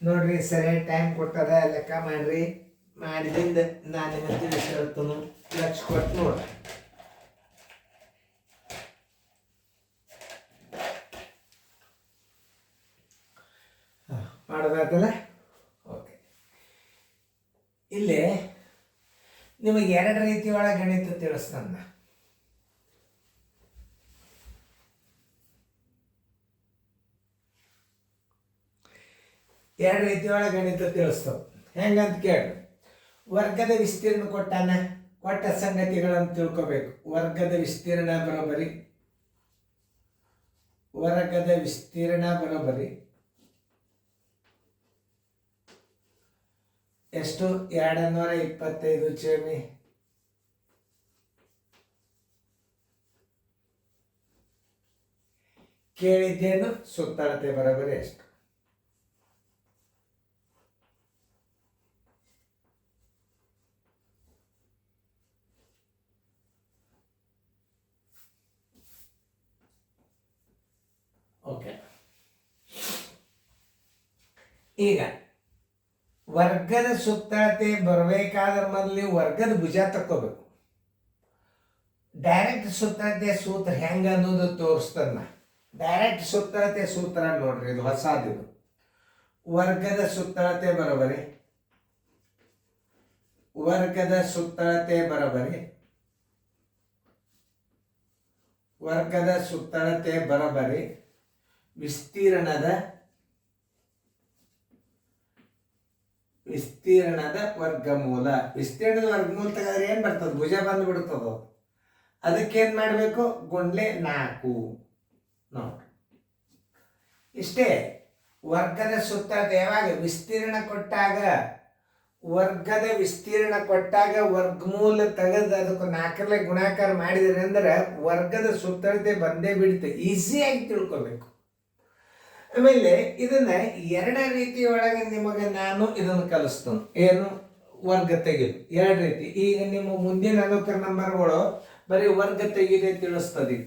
ನೋಡ್ರಿ ಸರಿಯಾಗಿ ಟೈಮ್ ಕೊಟ್ಟದ ಲೆಕ್ಕ ಮಾಡ್ರಿ. ಮಾಡಿದಿಂದ ನಾನು ನಿಮಗೆ ತಿಳಿಸಿ ಹೇಳ್ತನು. ಲಕ್ಷ ಕೊಟ್ಟು ನೋಡ್ರಿ. ಮಾಡೋದಾಯ್ತಲ್ಲ. ಓಕೆ, ಇಲ್ಲಿ ನಿಮಗೆ ಎರಡು ರೀತಿ ಒಳಗೆ ಗಣಿತ ತಿಳಿಸ್ತಾನ. ಎರಡು ರೀತಿ ಒಳಗೆ ಗಣಿತ ತಿಳಿಸ್ತಾವ. ಹೆಂಗಂತ ಕೇಳ್ರಿ. ವರ್ಗದ ವಿಸ್ತೀರ್ಣ ಕೊಟ್ಟಾನ, ಕೊಟ್ಟ ಸಂಗತಿಗಳನ್ನು ತಿಳ್ಕೋಬೇಕು. ವರ್ಗದ ವಿಸ್ತೀರ್ಣ ಬರೋಬರಿ ಎಷ್ಟು? 225 ಚೇಮಿ. ಕೇಳಿದ್ದೇನು? ಸುತ್ತಳತೆ ಬರೋಬರಿ ಎಷ್ಟು? ಓಕೆ, ಈಗ ವರ್ಗದ ಸುತ್ತಳತೆ ಬರಬೇಕಾದ್ರೆ ಮೊದಲು ವರ್ಗದ ಭುಜ ತಕ್ಕೋಬೇಕು. ಡೈರೆಕ್ಟ್ ಸುತ್ತಳತೆ ಸೂತ್ರ ಹೆಂಗ ಅನ್ನೋದು ತೋರಿಸ್ತದ. ಡೈರೆಕ್ಟ್ ಸುತ್ತಳತೆ ಸೂತ್ರ ನೋಡ್ರಿ, ಇದು ಹೊಸದಿದು. ವರ್ಗದ ಸುತ್ತಳತೆ ಬರೋಬರಿ ವಿಸ್ತೀರ್ಣದ ವರ್ಗಮೂಲ. ವಿಸ್ತೀರ್ಣದ ವರ್ಗಮೂಲ ತೆಗೆದ್ರೆ ಏನ್ ಬರ್ತದ? ಭುಜ ಬಂದು ಬಿಡ್ತದ. ಅದಕ್ಕೇನ್ ಮಾಡಬೇಕು? ಗುಂಡ್ಲೆ 4 ನೋಡ್ರಿ. ಇಷ್ಟೇ. ವರ್ಗದ ಸುತ್ತಳತೆ ಯಾವಾಗ ವರ್ಗದ ವಿಸ್ತೀರ್ಣ ಕೊಟ್ಟಾಗ ವರ್ಗಮೂಲ ತೆಗೆದು ಅದಕ್ಕೆ 4ರಲ್ಲಿ ಗುಣಾಕಾರ ಮಾಡಿದ್ರಿ ಅಂದ್ರೆ ವರ್ಗದ ಸುತ್ತಳತೆ ಬಂದೇ ಬಿಡುತ್ತೆ. ಈಸಿಯಾಗಿ ತಿಳ್ಕೊಬೇಕು. ಆಮೇಲೆ ಇದನ್ನ ಎರಡು ರೀತಿ ಒಳಗೆ ನಿಮಗೆ ನಾನು ಇದನ್ನು ಕಲಿಸ್ತೇನೆ. ಏನು? ವರ್ಗ ತೆಗೆದು ಎರಡು ರೀತಿ. ಈಗ ನಿಮ್ಮ ಮುಂದಿನ ಅನುಕರ ನಂಬರ್ಗಳು ಬರೀ ವರ್ಗ ತೆಗೆದೇ ತಿಳಿಸ್ತದೆ.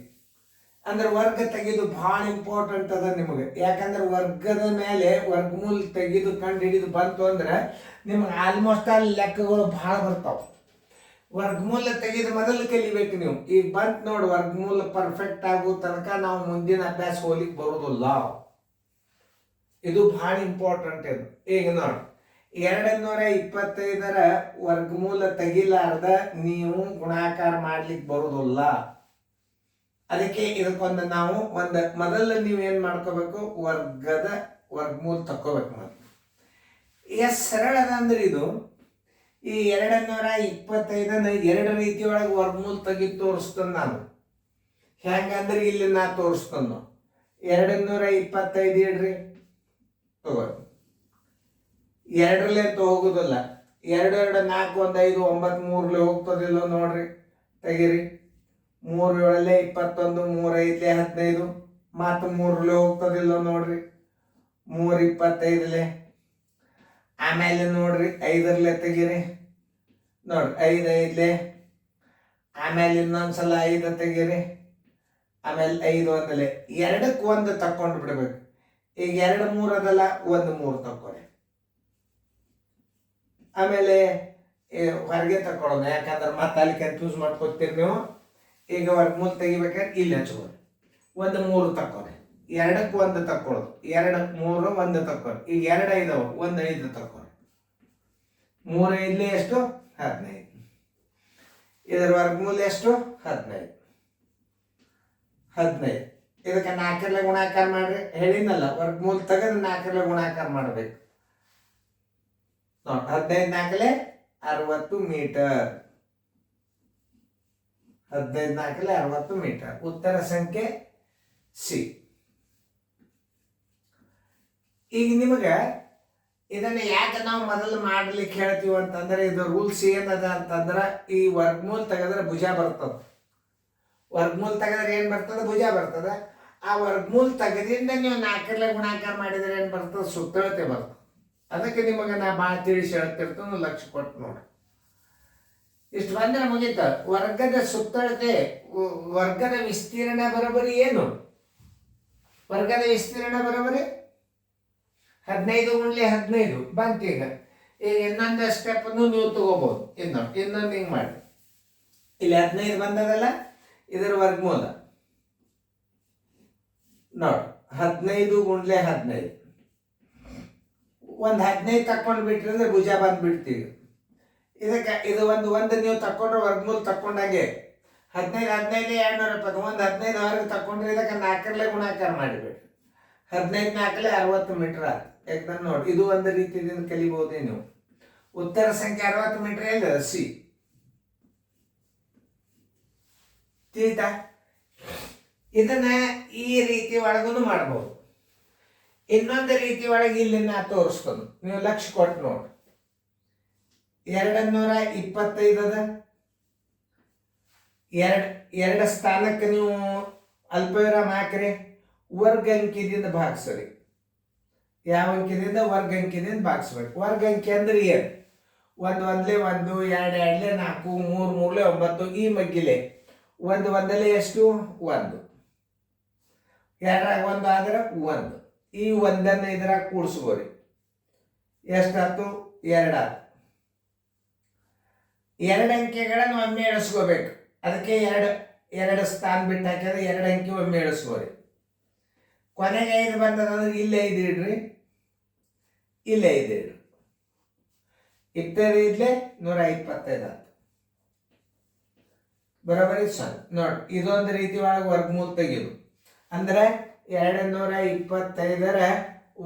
ಅಂದ್ರೆ ವರ್ಗ ತೆಗೆದು ಬಹಳ ಇಂಪಾರ್ಟೆಂಟ್ ಅದ ನಿಮಗೆ. ಯಾಕಂದ್ರೆ ವರ್ಗದ ಮೇಲೆ ವರ್ಗಮೂಲ ತೆಗೆದು ಕಂಡು ಹಿಡಿದು ಬಂತು ಅಂದ್ರೆ ನಿಮಗೆ ಆಲ್ಮೋಸ್ಟ್ ಆಲ್ ಲೆಕ್ಕಗಳು ಬಹಳ ಬರ್ತಾವ. ವರ್ಗಮೂಲ ತೆಗೆದು ಮೊದಲು ಕಲಿಬೇಕು ನೀವು. ಈಗ ಬಂತು ನೋಡಿ, ವರ್ಗಮೂಲ ಪರ್ಫೆಕ್ಟ್ ಆಗೋ ತನಕ ನಾವು ಮುಂದಿನ ಅಭ್ಯಾಸ ಹೋಗ್ಲಿಕ್ಕೆ ಬರೋದಿಲ್ಲ. ಇದು ಬಹಳ ಇಂಪಾರ್ಟೆಂಟ್. ಇದು ಈಗ ನೋಡಿ, 225ರ ವರ್ಗಮೂಲ ತೆಗಿಲಾರ್ದ ನೀವು ಗುಣಾಕಾರ ಮಾಡ್ಲಿಕ್ಕೆ ಬರೋದಿಲ್ಲ. ಅದಕ್ಕೆ ಇದಕ್ಕೊಂದು ನಾವು ಮೊದಲು ನೀವೇನ್ ಮಾಡ್ಕೋಬೇಕು? ವರ್ಗಮೂಲ ತಕ್ಕೋಬೇಕು. ಮೊದಲು ಈಗ ಸರಳ ಅಂದ್ರೆ ಇದು. ಈ 225ನ ಎರಡು ರೀತಿ ಒಳಗೆ ವರ್ಗಮೂಲ ತೆಗೆದು ತೋರಿಸ್ತೇನೆ ನಾನು. ಹೆಂಗಂದ್ರೆ ಇಲ್ಲಿ ನಾ ತೋರಿಸ್ತೇನೆ. 225 ಇಡ್ರಿ, ತಗೋ. 2ರಲ್ಲಿ ಅಂತ ಹೋಗುದಿಲ್ಲ. 2 2 4 1 5 9 3ರಲ್ಲಿ ಹೋಗ್ತದಿಲ್ಲ ನೋಡ್ರಿ. ತೆಗಿರಿ. 3 7 21 3 5 15 ಮತ್ತು 3ರಲ್ಲಿ ಹೋಗ್ತದಿಲ್ಲ ನೋಡ್ರಿ. 3 25ರಲ್ಲಿ. ಆಮೇಲೆ ನೋಡ್ರಿ 5ರಲ್ಲೇ ತೆಗಿರಿ. ನೋಡ್ರಿ 5 5ಲೆ. ಆಮೇಲೆ ಇನ್ನೊಂದ್ಸಲ 5 ತೆಗಿರಿ. ಆಮೇಲೆ 5 1ಲೆ. 2ಕ್ಕೆ 1 ತಕೊಂಡು ಬಿಡ್ಬೇಕು. ಈಗ 2 3 ಅದಲ್ಲ, 1 3 ತಕ್ಕೊಳ್ಳಿ. ಆಮೇಲೆ ಹೊರಗೆ ತಕೊಳ್ಳೋಣ, ಯಾಕಂದ್ರೆ ಮತ್ತೆ ಅಲ್ಲಿ ಕನ್ಫ್ಯೂಸ್ ಮಾಡ್ಕೊತೀರಿ ನೀವು. ಈಗ ವರ್ಗಮೂಲ ತೆಗಿಬೇಕಾದ್ರೆ ಇಲ್ಲಿ ಹಚ್ಕೊಳ್ಳಿ. 1 3 ತಕ್ಕೊಳ್ಳಿ. 2ಕ್ಕೆ 1 ತಕ್ಕೊಳ್ಳೋದು. 2 3 1 ತಕ್ಕೊಳ್ಳಿ. ಈಗ 2 5 1 5 ತಕ್ಕೊಳ್ಳಿ. 3 5ಲೆ ಎಷ್ಟು? 15. ಇದರ ವರ್ಗಮೂಲ ಎಷ್ಟು? 15. ಇದಕ್ಕೆ 4ರಲ್ಲಿ ಗುಣಾಕಾರ ಮಾಡ್ರಿ. ಹೇಳಿನಲ್ಲ, ವರ್ಗಮೂಲ ತೆಗೆದು 4ರಲ್ಲಿ ಗುಣಾಕಾರ ಮಾಡ್ಬೇಕು. ನೋಡಿ, 15 4ಲೆ 60 ಮೀಟರ್. 15 4ಲೆ 60 ಮೀಟರ್. ಉತ್ತರ ಸಂಖ್ಯೆ ಸಿ. ಈಗ ನಿಮಗೆ ಇದನ್ನ ಯಾಕೆ ನಾವು ಮೊದಲು ಮಾಡ್ಲಿಕ್ಕೆ ಹೇಳ್ತೀವಿ ಅಂತಂದ್ರೆ, ಇದು ರೂಲ್ಸ್ ಏನದ ಅಂತಂದ್ರೆ, ಈ ವರ್ಗಮೂಲ ತೆಗೆದ್ರೆ ಭುಜ ಬರ್ತದ. ವರ್ಗಮೂಲ ತೆಗೆದ್ರೆ ಏನ್ ಬರ್ತದ? ಭುಜ ಬರ್ತದ. ಆ ವರ್ಗಮೂಲ ತೆಗೆದಿಂದ ನೀವು 4ರಲ್ಲಿ ಗುಣಾಕಾರ ಮಾಡಿದ್ರೆ ಏನ್ ಬರ್ತದ? ಸುತ್ತಳತೆ ಬರ್ತದೆ. ಅದಕ್ಕೆ ನಿಮಗೆ ನಾ ಭಾಳ ತಿಳಿಸಿ ಹೇಳ್ತಿರ್ತೇನೆ. ಲಕ್ಷ ಕೊಟ್ಟು ನೋಡಿ. ಇಷ್ಟು ಬಂದ್ರೆ ಮುಗೀತ. ವರ್ಗದ ಸುತ್ತಳತೆ, ವರ್ಗದ ವಿಸ್ತೀರ್ಣ ಬರೋಬರಿ ಏನು? ವರ್ಗದ ವಿಸ್ತೀರ್ಣ ಬರೋಬರಿ 15 × 15 ಬಂತೀಗ. ಈಗ ಇನ್ನೊಂದು ಸ್ಟೆಪ್ಪನ್ನು ನೀವು ತಗೋಬಹುದು. ಇನ್ನೊಂದು ಹಿಂಗೆ ಮಾಡಿ. ಇಲ್ಲಿ 15 ಬಂದದಲ್ಲ, ಇದರ ವರ್ಗಮೂಲ ನೋಡಿ. 15 × 15 ಒಂದು 15 ತಕೊಂಡು ಬಿಟ್ರಿ ಅಂದ್ರೆ ಭುಜ ಬಂದ್ಬಿಡ್ತೀವಿ. ಇದು ಒಂದು ನೀವು ತಕೊಂಡ್ರೆ ವರ್ಗಮೂಲ ತಕೊಂಡಾಗೆ 15 270. ಒಂದು 15 ಹೊರಗೆ ತಕೊಂಡ್ರೆ ಇದಕ್ಕೆ 4 ಗುಣಾಕಾರ ಮಾಡಿಬಿಡ್ರಿ. 15 4 60 ಮೀಟರ್ ಆಯ್ತು. ಯಾಕಂದ್ರೆ ನೋಡಿ, ಇದು ಒಂದು ರೀತಿಯಿಂದ ಕಲಿಬಹುದೇ ನೀವು. ಉತ್ತರ ಸಂಖ್ಯೆ 60 ಮೀಟರ್ ಇಲ್ಲ ಸಿ. ತಿಳಿತಾ? ಇದನ್ನ ಈ ರೀತಿ ಒಳಗೂ ಮಾಡಬಹುದು. ಇನ್ನೊಂದು ರೀತಿ ಒಳಗೆ ಇಲ್ಲಿ ನಾ ತೋರಿಸ್ಕೊಂಡು ನೀವು ಲಕ್ಷ ಕೊಟ್ಟು ನೋಡಿ. 225 ಅದ. ಎರಡು ಸ್ಥಾನಕ್ಕೆ ನೀವು ಅಲ್ಪವಿರಾಮ ಹಾಕ್ರಿ. ವರ್ಗ ಅಂಕಿದಿಂದ ಭಾಗಿಸ್ರಿ. ಯಾವ ಅಂಕಿದಿಂದ? ವರ್ಗ ಅಂಕಿದಿಂದ ಭಾಗಿಸ್ಬೇಕು. ವರ್ಗ ಅಂಕಿ ಅಂದ್ರೆ ಏನು? 1 1 1 2 2 4 3 3 9. ಈ ಮಗ್ಗಿಲೆ 1 1 ಎಷ್ಟು? 1. 2 1 ಆದ್ರೆ 1. ಈ 1 ಇದ್ರಾಗ ಕೂಡಿಸ್ಕೋರಿ. ಎಷ್ಟಾಯ್ತು? 2 ಆಯ್ತು. 2 ಅಂಕೆಗಳನ್ನು ಒಮ್ಮೆ ಎಣಿಸ್ಕೋಬೇಕು. ಅದಕ್ಕೆ ಎರಡು ಸ್ಥಾನ ಬಿಟ್ಟು ಹಾಕಿದ್ರೆ 2 ಅಂಕಿ ಒಮ್ಮೆ ಎಣಿಸ್ಕೋರಿ. ಕೊನೆಗೆ 5 ಬಂದದಂದ್ರೆ ಇಲ್ಲೇ 5 ಇಡ್ರಿ, ಇಲ್ಲೇ 5 ಇಡ್ರಿ. 25 125 ಆಯ್ತು. ಬರೋಬರಿ ಸಣ್ಣ ನೋಡಿ. ಇದೊಂದು ರೀತಿ ಒಳಗೆ ವರ್ಗಮೂಲ ತೆಗೆಯೋದು. ಅಂದ್ರೆ 225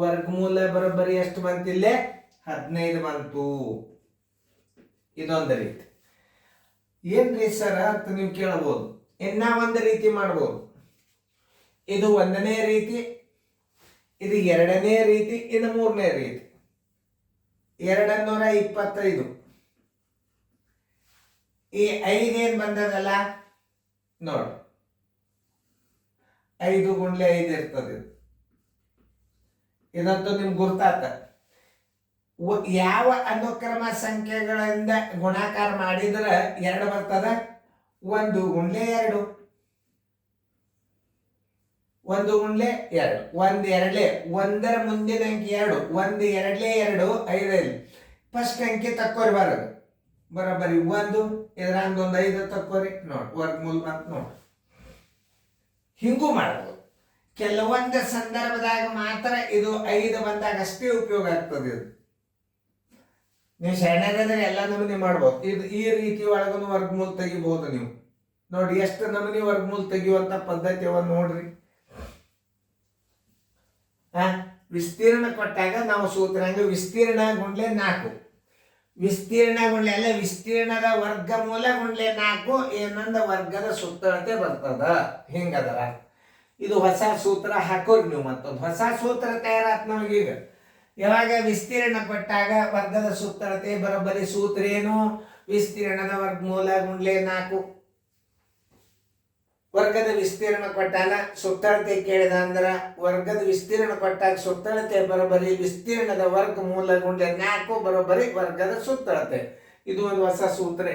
ವರ್ಗಮೂಲ ಬರೋಬ್ಬರಿ ಎಷ್ಟು ಬಂತಿಲ್ಲೇ? 15 ಬಂತು. ಇದೊಂದು ರೀತಿ. ಏನ್ರಿ ಸರ್ ಅಂತ ನೀವು ಕೇಳಬಹುದು. ಇನ್ನ ಒಂದು ರೀತಿ ಮಾಡ್ಬೋದು. ಇದು 1ನೇ ರೀತಿ, ಇದು 2ನೇ ರೀತಿ, ಇದು 3ನೇ ರೀತಿ. 225. ಈ 5 ಏನ್ ಬಂದದಲ್ಲ ನೋಡಿ, 5 × 5 ಇರ್ತದೆ. ಇದಂತೂ ನಿಮ್ಗೆ ಗುರ್ತಾತ. ಯಾವ ಅನುಕ್ರಮ ಸಂಖ್ಯೆಗಳಿಂದ ಗುಣಾಕಾರ ಮಾಡಿದ್ರೆ 2 ಬರ್ತದ? 1 × 2. 1 × 2. 1 2. 1ರ ಮುಂದಿನ ಅಂಕಿ 2. 1 2 2 5. ಫಸ್ಟ್ ಅಂಕಿ ತಕ್ಕೋರಿ ಬರೋಬ್ಬರಿ 1. ಇದ್ರಂದ ಒಂದು 5 ತಕ್ಕೋರಿ ನೋಡಿ, ವರ್ಗಮೂಲ ಬಂತು ನೋಡಿ. ಹಿಂಗೂ ಮಾಡ್ಬೋದು. ಕೆಲವೊಂದು ಸಂದರ್ಭದಾಗ ಮಾತ್ರ ಇದು 5 ಬಂದಾಗ ಅಷ್ಟೇ ಉಪಯೋಗ ಆಗ್ತದೆ. ಇದು ನೀವು ಶರಣರಾದ್ರೆ ಎಲ್ಲ ನಮೂನಿ ಮಾಡ್ಬೋದು. ಇದು ಈ ರೀತಿ ಒಳಗೂ ವರ್ಗಮೂಲ ತೆಗಿಬಹುದು. ನೀವು ನೋಡಿ ಎಷ್ಟು ನಮೂನಿ ವರ್ಗಮೂಲ ತೆಗಿಯುವಂತ ಪದ್ಧತಿ ಅವನ್ನು ನೋಡ್ರಿ. ವಿಸ್ತೀರ್ಣ ಕೊಟ್ಟಾಗ ನಾವು ಸೂತ್ರ ಹಂಗ ವಿಸ್ತೀರ್ಣ × 4. ವಿಸ್ತೀರ್ಣ × ಅಲ್ಲ, ವಿಸ್ತೀರ್ಣದ ವರ್ಗಮೂಲ × 4 ಏನಂದ ವರ್ಗದ ಸುತ್ತಳತೆ ಬರ್ತದ. ಹಿಂಗದರ ಇದು ಹೊಸ ಸೂತ್ರ ಹಾಕೋರಿ ನೀವು. ಮತ್ತೊಂದು ಹೊಸ ಸೂತ್ರ ತಯಾರಾತ್ ನಮಗೀಗ. ಯಾವಾಗ ವಿಸ್ತೀರ್ಣ ಕೊಟ್ಟಾಗ ವರ್ಗದ ಸುತ್ತಳತೆ ಬರೋಬ್ಬರಿ ಸೂತ್ರ ಏನು? ವಿಸ್ತೀರ್ಣದ ವರ್ಗಮೂಲ × 4. ವರ್ಗದ ವಿಸ್ತೀರ್ಣ ಕೊಟ್ಟಾಗ ಸುತ್ತಳತೆ ಕೇಳಿದ ಅಂದ್ರ ವರ್ಗದ ವಿಸ್ತೀರ್ಣ ಕೊಟ್ಟಾಗ ಸುತ್ತಳತೆ ಬರೋಬ್ಬರಿ ವಿಸ್ತೀರ್ಣದ ವರ್ಗಮೂಲ × 4 ಬರೋಬ್ಬರಿ ವರ್ಗದ ಸುತ್ತಳತೆ. ಇದು ಒಂದು ಹೊಸ ಸೂತ್ರ.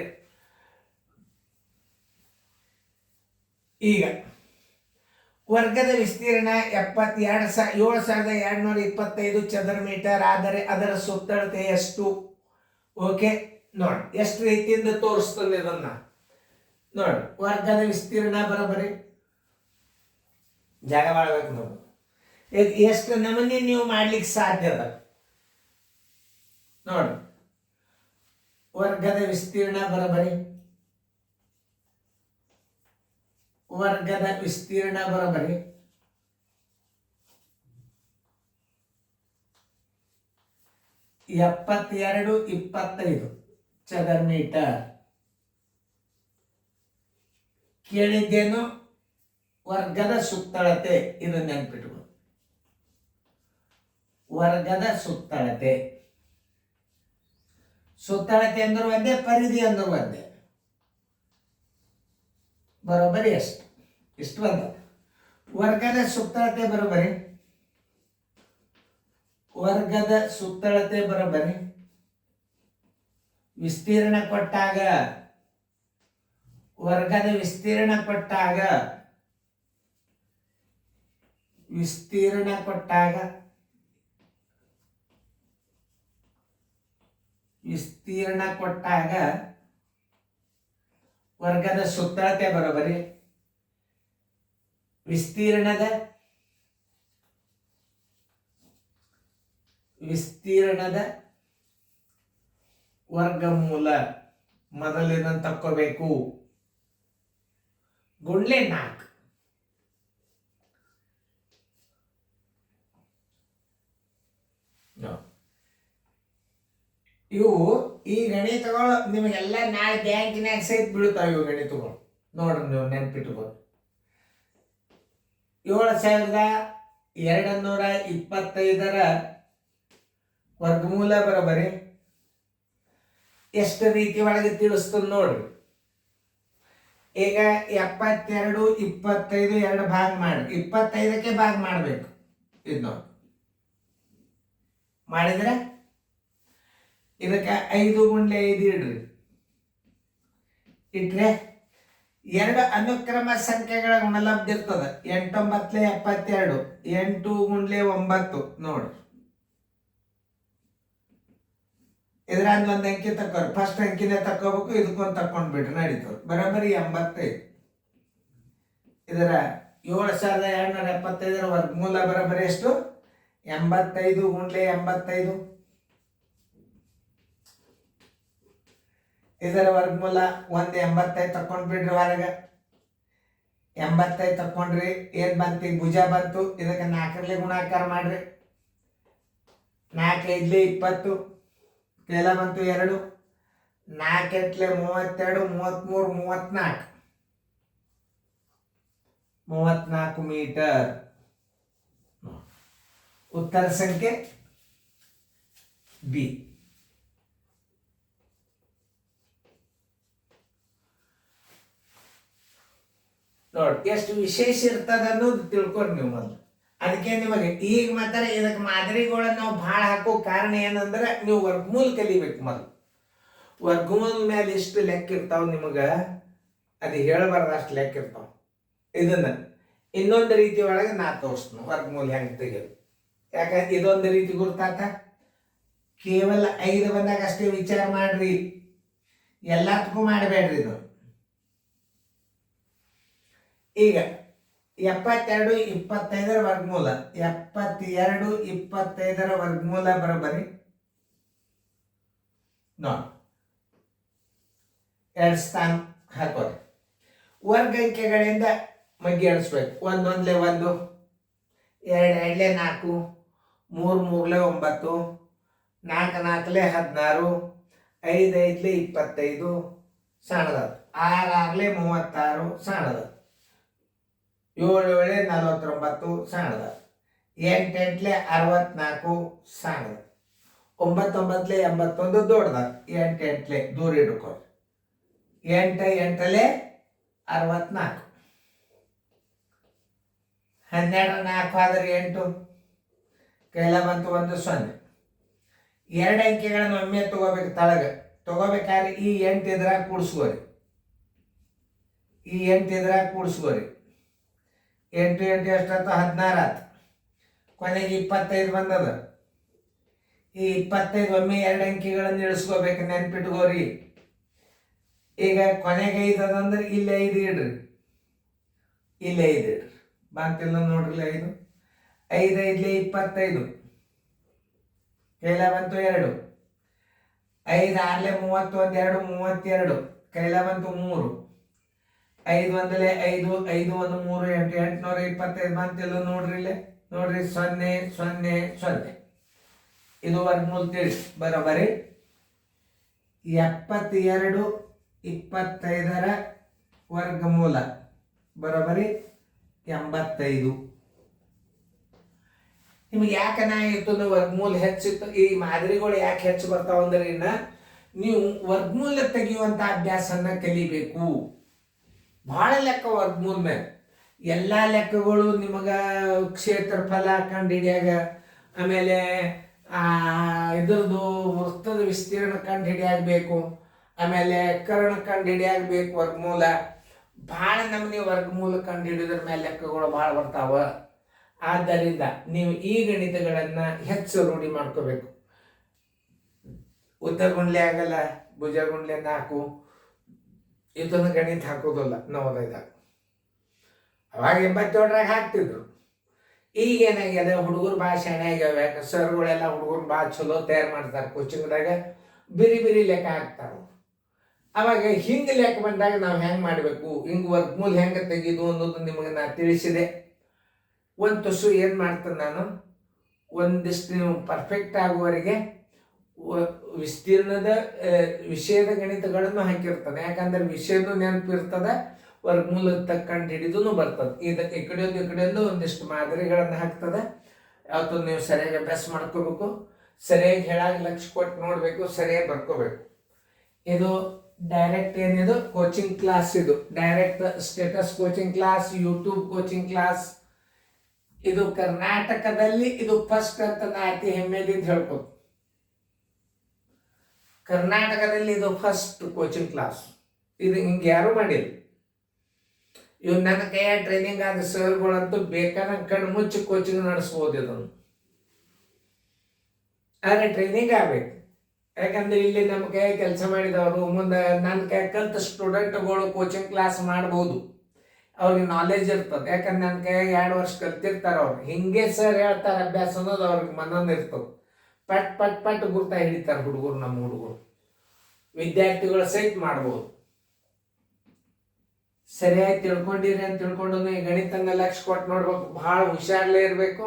ಈಗ ವರ್ಗದ ವಿಸ್ತೀರ್ಣ 7,225 ಚದರ ಮೀಟರ್ ಆದರೆ ಅದರ ಸುತ್ತಳತೆ ಎಷ್ಟು? ಓಕೆ ನೋಡಿ, ಎಷ್ಟು ರೀತಿಯಿಂದ ತೋರಿಸ್ತದೆ ಇದನ್ನ ನೋಡಿ. ವರ್ಗದ ವಿಸ್ತೀರ್ಣ ಬರೋಬ್ಬರಿ ಜಾಗ ಮಾಡ್ಬೇಕು ನೋಡಿ. ಎಷ್ಟು ನಮೂನಿ ನೀವು ಮಾಡ್ಲಿಕ್ಕೆ ಸಾಧ್ಯ ಅದ ನೋಡಿ. ವರ್ಗದ ವಿಸ್ತೀರ್ಣ ಬರೋಬ್ಬರಿ ವರ್ಗದ ವಿಸ್ತೀರ್ಣ ಬರೋಬ್ಬರಿ 7225 ಚದರ ಮೀಟರ್. ಕೇಳಿದ್ದೇನು? ವರ್ಗದ ಸುತ್ತಳತೆ. ಇದು ನೆನ್ಪಿಟ್ಕೊ. ವರ್ಗದ ಸುತ್ತಳತೆ. ಸುತ್ತಳತೆ ಅಂದ್ರು ಒಂದೇ, ಪರಿಧಿ ಅಂದ್ರು ಒಂದೇ. ಬರೋಬ್ಬರಿ ಎಷ್ಟು? ಇಷ್ಟು ಬಂದ. ವರ್ಗದ ಸುತ್ತಳತೆ ಬರೋಬ್ಬರಿ ವರ್ಗದ ಸುತ್ತಳತೆ ಬರೋಬ್ಬರಿ ವಿಸ್ತೀರ್ಣ ಕೊಟ್ಟಾಗ ವರ್ಗದ ವಿಸ್ತೀರ್ಣ ಕೊಟ್ಟಾಗ ವಿಸ್ತೀರ್ಣ ಕೊಟ್ಟಾಗ ವರ್ಗದ ಸುತ್ತಳತೆ ಬರೋಬರಿ ವಿಸ್ತೀರ್ಣದ ವರ್ಗಮೂಲ ಮೊದಲಿನ ತಕ್ಕೋಬೇಕು ಗುಂಡ್ಲೆ 4. ಇವು ಈ ಗಣಿತಗಳು ನಿಮಗೆಲ್ಲ ನಾಳೆ ಬ್ಯಾಂಕಿನಾಗ ಸಹಿತ ಬೀಳ್ತಾವೆ. ಇವು ಗಣಿತಗಳು ನೋಡ್ರಿ, ನೀವು ನೆನ್ಪಿಟ್ಕೊಂಡು 7225 ವರ್ಗಮೂಲ ಬರೋಬರಿ ಎಷ್ಟು ರೀತಿ ಒಳಗೆ ತಿಳಿಸ್ತದ ನೋಡ್ರಿ. ಈಗ 72 25 2 ಭಾಗ ಮಾಡಿ 25ಕ್ಕೆ ಭಾಗ ಮಾಡಬೇಕು. ಇದು ನೋಡಿ ಮಾಡಿದ್ರೆ ಇದಕ್ಕೆ 5 ಗುಂಡ್ಲೆ 5 ಇಡ್ರಿ. ಇಟ್ರೆ 2 ಅನುಕ್ರಮ ಸಂಖ್ಯೆಗಳ ಗುಣಲಬ್ಧ ಇರ್ತದ. 8 9 72 8 ಗುಂಡ್ಲೆ 9 ನೋಡ್ರಿ. ಇದ್ರಂದ ಒಂದು ಅಂಕಿ ತಕ್ಕೋರಿ. ಫಸ್ಟ್ ಅಂಕಿನೇ ತಕ್ಕೋಬೇಕು, ಇದಕ್ಕೊಂದು ತಕ್ಕೊಂಡ್ ಬಿಡ್ರಿ ನಡೀತದೆ. ಬರೋಬ್ಬರಿ 85. ಇದರ 7275 ವರ್ಗಮೂಲ ಬರೋಬ್ಬರಿ ಎಷ್ಟು? 85 ಗುಂಡ್ಲೆ 85. ಇದರ ವರ್ಗಮೂಲ 85 ತಕ್ಕೊಂಡ್ ಬಿಡ್ರಿ ಹೊರಗೆ. 85 ತಕ್ಕೊಂಡ್ರಿ, ಏನ್ ಬಂತು? ಈಗ ಭುಜ ಬಂತು. ಇದಕ್ಕೆ 4ರಲ್ಲಿ ಗುಣಾಕಾರ ಮಾಡ್ರಿ. 4 5 20 ಕೆಲ ಬಂತು 2. 4 8 32 33 34 ಮೀಟರ್. ಉತ್ತರ ಸಂಖ್ಯೆ ಬಿ. ನೋಡಿ ಎಷ್ಟು ವಿಶೇಷ ಇರ್ತದ ಅನ್ನೋದು ತಿಳ್ಕೊರಿ ನೀವು ಮೊದಲು. ಅದಕ್ಕೆ ನಿಮಗೆ ಈಗ ಮಾತ್ರ ಇದಕ್ಕೆ ಮಾದರಿಗಳನ್ನ ನಾವು ಭಾಳ ಹಾಕೋ ಕಾರಣ ಏನಂದ್ರೆ ನೀವು ವರ್ಗಮೂಲ ಕಲಿಬೇಕು ಮೊದಲು. ವರ್ಗಮೂಲ ಮೇಲೆ ಎಷ್ಟು ಲೆಕ್ಕ ಇರ್ತಾವ ನಿಮಗೆ ಅದು ಹೇಳಬಾರ್ದು, ಅಷ್ಟು ಲೆಕ್ಕ ಇರ್ತಾವ. ಇದನ್ನ ಇನ್ನೊಂದು ರೀತಿ ಒಳಗೆ ನಾ ತೋರಿಸ್ತೀನಿ ವರ್ಗಮೂಲ ಹೆಂಗೆ ತೆಗೆಯೋದು. ಯಾಕಂದ್ರೆ ಇದೊಂದು ರೀತಿ ಗುರ್ತಾತ. ಕೇವಲ 5 ಬಂದಾಗ ಅಷ್ಟೇ ವಿಚಾರ ಮಾಡ್ರಿ, ಎಲ್ಲದಕ್ಕೂ ಮಾಡಬೇಡ್ರಿ ಇದು. ಈಗ 72 25 ವರ್ಗಮೂಲ 72 25 ವರ್ಗಮೂಲ ಬರೋಬ್ಬರಿ ನೋಡಿ 2 ಸ್ಥಾನ ಹಾಕೋರಿ. ವರ್ಗ ಅಂಕೆಗಳಿಂದ ಮಗ್ಗಿ ಎಣಿಸ್ಬೇಕು. 1 1 1 2 2 4 3 3 9 4 4 16 5 5 25 ಸಣ್ಣದ. 6 6 36 ಸಣ್ಣದ. 7 7 49 ಸಣ್ಣದ. 8 8 64 ಸಣ್ಣದ. 9 9 81 ದೊಡ್ಡದ. 8 8 ದೂರ ಇಟ್ಕೊರಿ. 8 8 64. 12 4 ಆದ್ರೆ 8 ಕೈಲ ಬಂತು 1 0. 2 ಅಂಕೆಗಳನ್ನು ಒಮ್ಮೆ ತಗೋಬೇಕು. ತಳಗ ತಗೋಬೇಕಾದ್ರೆ ಈ 8 ಇದ್ರಾಗ ಕೂಡಿಸ್ಕೋರಿ. 8 8 ಎಷ್ಟಾಯ್ತು? 16 ಆಯ್ತು. ಕೊನೆಗೆ 25 ಬಂದದ. ಈ 25 ಒಮ್ಮೆ 2 ಅಂಕಿಗಳನ್ನು ಇಳಿಸ್ಕೋಬೇಕು, ನೆನ್ಪಿಟ್ಕೋರಿ. ಈಗ ಕೊನೆಗೆ 5 ಅದಂದ್ರೆ ಇಲ್ಲಿ 5 ಇಡ್ರಿ, ಇಲ್ಲಿ 5 ಇಡ್ರಿ. ಬಂತಿಲ್ಲ ನೋಡ್ರಿ 5 5 5 25 ಕೈಲ ಬಂತು 2. 5 6 31 2 32 ಕೈಲ ಬಂತು 3. 5 1 5 5 1 3 8 825 ಬಂತಿಲ್ಲ ನೋಡ್ರಿ. ಇಲ್ಲೇ ನೋಡ್ರಿ 0 0 0. ಇದು ವರ್ಗಮೂಲ ತಿಳಿಸಿ ಬರೋಬರಿ 72 25 ವರ್ಗಮೂಲ ಬರೋಬರಿ 85. ನಿಮ್ಗೆ ಯಾಕೆ ನಾ ಇರ್ತದೆ ವರ್ಗಮೂಲ ಹೆಚ್ಚಿತ್ತು? ಈ ಮಾದರಿಗಳು ಯಾಕೆ ಹೆಚ್ಚು ಬರ್ತಾವ ಅಂದ್ರೆ ನೀವು ವರ್ಗಮೂಲ ತೆಗೆಯುವಂತ ಅಭ್ಯಾಸನ ಕಲಿಬೇಕು. ಬಹಳ ಲೆಕ್ಕ ವರ್ಗಮೂಲ ಮೇಲೆ ಎಲ್ಲ ಲೆಕ್ಕಗಳು ನಿಮಗ ಕ್ಷೇತ್ರಫಲ ಕಂಡುಹಿಡಿಯಾಗ, ಆಮೇಲೆ ಇದ್ರದ್ದು ವೃತ್ತದ ವಿಸ್ತೀರ್ಣ ಕಂಡು ಹಿಡಿಯಾಗಬೇಕು, ಆಮೇಲೆ ಕರ್ಣ ಕಂಡು ಹಿಡಿಯಾಗಬೇಕು. ವರ್ಗಮೂಲ ಭಾಳ ನಮ್ನಿ ವರ್ಗಮೂಲ ಕಂಡು ಹಿಡಿದ್ರ ಮೇಲೆ ಲೆಕ್ಕಗಳು ಭಾಳ ಬರ್ತಾವ. ಆದ್ದರಿಂದ ನೀವು ಈ ಗಣಿತಗಳನ್ನ ಹೆಚ್ಚು ರೂಢಿ ಮಾಡ್ಕೋಬೇಕು. ಉದ್ದ ಗುಂಡ್ಲೆ ಆಗಲ್ಲ, ಭುಜ ಗುಂಡ್ಲೆ 4 ಇದನ್ನು ಗಣಿತ ಹಾಕೋದಿಲ್ಲ ನವೋದಯದಾಗ. ಅವಾಗ 87ರಾಗ ಹಾಕ್ತಿದ್ರು. ಈಗ ಏನಾಗ್ಯದ, ಹುಡುಗರು ಭಾಳ ಶಾಣೆ ಆಗ್ಯಾವ. ಯಾಕೆ ಸರ್ಗಳೆಲ್ಲ ಹುಡುಗರು ಭಾಳ ಚಲೋ ತಯಾರು ಮಾಡ್ತಾರೆ. ಕೋಚಿಂಗ್ದಾಗ ಬಿರಿ ಬಿರಿ ಲೆಕ್ಕ ಹಾಕ್ತಾರೆ. ಅವಾಗ ಹಿಂಗೆ ಲೆಕ್ಕ ಬಂದಾಗ ನಾವು ಹೆಂಗೆ ಮಾಡಬೇಕು, ಹಿಂಗೆ ವರ್ಗಮೂಲ ಹೆಂಗೆ ತೆಗೆದು ಅನ್ನೋದು ನಿಮಗೆ ನಾ ತಿಳಿಸಿದೆ. ಒಂದು ತುಸು ಏನು ಮಾಡ್ತೇನೆ ನಾನು, ಒಂದಿಷ್ಟು ನೀವು ಪರ್ಫೆಕ್ಟ್ ಆಗುವವರೆಗೆ ವಿಸ್ತೀರ್ಣದ ವಿಷಯದ ಗಣಿತಗಳನ್ನು ಹಾಕಿರ್ತಾನೆ. ಯಾಕಂದ್ರೆ ವಿಷಯನೂ ನೆನಪಿರ್ತದೆ, ವರ್ಗಮೂಲ ತಕ್ಕಂಡು ಹಿಡಿದು ಬರ್ತದೆ. ಈ ಕಡೆಯೊಂದು ಒಂದಿಷ್ಟು ಮಾದರಿಗಳನ್ನು ಹಾಕ್ತದೆ. ಯಾವತ್ತು ನೀವು ಸರಿಯಾಗಿ ಅಭ್ಯಾಸ ಮಾಡ್ಕೋಬೇಕು, ಸರಿಯಾಗಿ ಹೇಳಾಗ ಲಕ್ಷ್ಯ ಕೊಟ್ಟು ನೋಡಬೇಕು, ಸರಿಯಾಗಿ ಬರ್ಕೋಬೇಕು. ಇದು ಡೈರೆಕ್ಟ್ ಏನಿದು ಕೋಚಿಂಗ್ ಕ್ಲಾಸ್, ಇದು direct status coaching class, YouTube coaching class. ಇದು ಕರ್ನಾಟಕದಲ್ಲಿ ಇದು ಫಸ್ಟ್ ಅಂತ ನಾ ಅತಿ ಹೆಮ್ಮೆದಿಂದ ಹೇಳ್ಬೋದು. ಕರ್ನಾಟಕದಲ್ಲಿ ಇದು ಫಸ್ಟ್ ಕೋಚಿಂಗ್ ಕ್ಲಾಸ್. ಇದು ಹಿಂಗೆ ಯಾರು ಮಾಡಿಲ್ಲ. ಇವ್ ನನ್ನ ಕೈಯ ಟ್ರೈನಿಂಗ್ ಆದ ಸರ್ಗಳಂತೂ ಬೇಕಾದಂಗೆ ಕಣ್ಣು ಮುಚ್ಚಿ ಕೋಚಿಂಗ್ ನಡೆಸ್ಬೋದು. ಇದನ್ನು ಆದರೆ ಟ್ರೈನಿಂಗ್ ಆಗ್ಬೇಕು. ಯಾಕಂದ್ರೆ ಇಲ್ಲಿ ನಮ್ಮ ಕೈ ಕೆಲಸ ಮಾಡಿದವರು ಮುಂದೆ ನನ್ನ ಕೈ ಕಲ್ತ ಸ್ಟೂಡೆಂಟ್ಗಳು ಕೋಚಿಂಗ್ ಕ್ಲಾಸ್ ಮಾಡ್ಬೋದು. ಅವ್ರಿಗೆ ನಾಲೆಜ್ ಇರ್ತದೆ. ಯಾಕಂದ್ರೆ ನನ್ನ ಕೈ 2 ವರ್ಷ ಕಲ್ತಿರ್ತಾರೆ. ಅವ್ರು ಹಿಂಗೆ ಸರ್ ಹೇಳ್ತಾರೆ ಅಭ್ಯಾಸ ಅನ್ನೋದು ಅವ್ರಿಗೆ ಮನೋನ್ ಇರ್ತದೆ. ಪಟ್ ಪಟ್ ಪಟ್ ಗುರ್ತಾ ಹಿಡಿತಾರೆ ಹುಡುಗರು. ನಮ್ಮ ಹುಡುಗರು ವಿದ್ಯಾರ್ಥಿಗಳು ಸಹಿತ ಮಾಡ್ಬೋದು. ಸರಿಯಾಗಿ ತಿಳ್ಕೊಂಡಿರಿ ಅಂತ ತಿಳ್ಕೊಂಡು ಈ ಗಣಿತನ ಲಕ್ಷ್ಯ ಕೊಟ್ಟು ನೋಡ್ಬೇಕು. ಭಾಳ ಹುಷಾರ್ಲೇ ಇರಬೇಕು.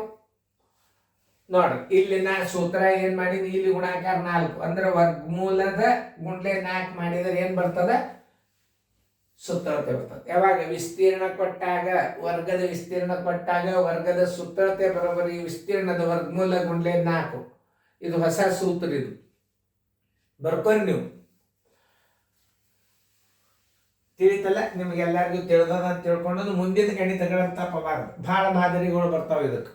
ನೋಡ್ರಿ, ಇಲ್ಲಿ ನಾ ಸೂತ್ರ ಏನ್ ಮಾಡೀನಿ, ಇಲ್ಲಿ ಗುಣಾಕಾರ 4 ಅಂದ್ರೆ ವರ್ಗಮೂಲದ ಗುಂಡ್ಲೆ 4 ಮಾಡಿದ್ರೆ ಏನ್ ಬರ್ತದ, ಸುತ್ತಳತೆ ಬರ್ತದೆ. ಯಾವಾಗ ವಿಸ್ತೀರ್ಣ ಕೊಟ್ಟಾಗ, ವರ್ಗದ ವಿಸ್ತೀರ್ಣ ಕೊಟ್ಟಾಗ ವರ್ಗದ ಸುತ್ತಳತೆ ಬರೋಬರಿ ವಿಸ್ತೀರ್ಣದ ವರ್ಗಮೂಲ ಗುಂಡ್ಲೆ 4. ಇದು ಹೊಸ ಸೂತ್ರ. ಇದು ಬರ್ಕೊಂಡು ನೀವು ತಿಳಿತಲ್ಲ, ನಿಮ್ಗೆಲ್ಲರಿಗೂ ತಿಳಿದ ತಿಳ್ಕೊಂಡು ಮುಂದಿನ ಗಣಿತಗಳಂತ ತಪ್ಪಬಾರದು. ಭಾಳ ಮಾದರಿಗಳು ಬರ್ತಾವೆ ಇದಕ್ಕೆ.